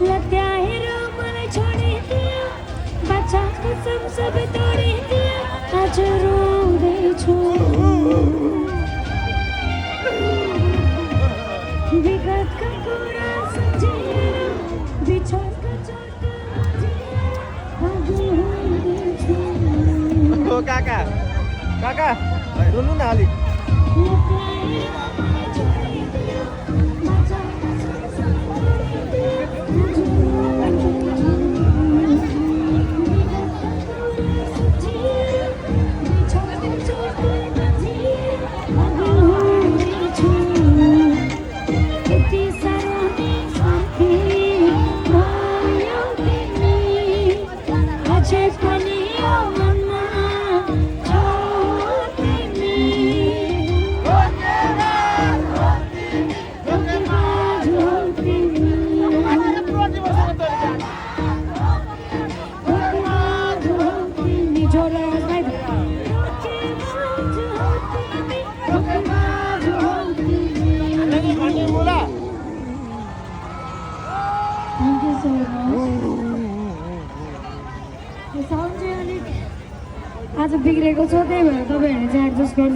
लत्याएर मलाई छोडिदियो बच्चाको सब तोडिदियो आज रोउँदैछु विगतका कुरा सम्झेर बिछोडको ओ काका काका रुनु न अलिक Thank you so much. Sound चाहिँ अलिक आज बिग्रेको छ त्यही भएर तपाईँहरूले चाहिँ एडजस्ट गरिदिनु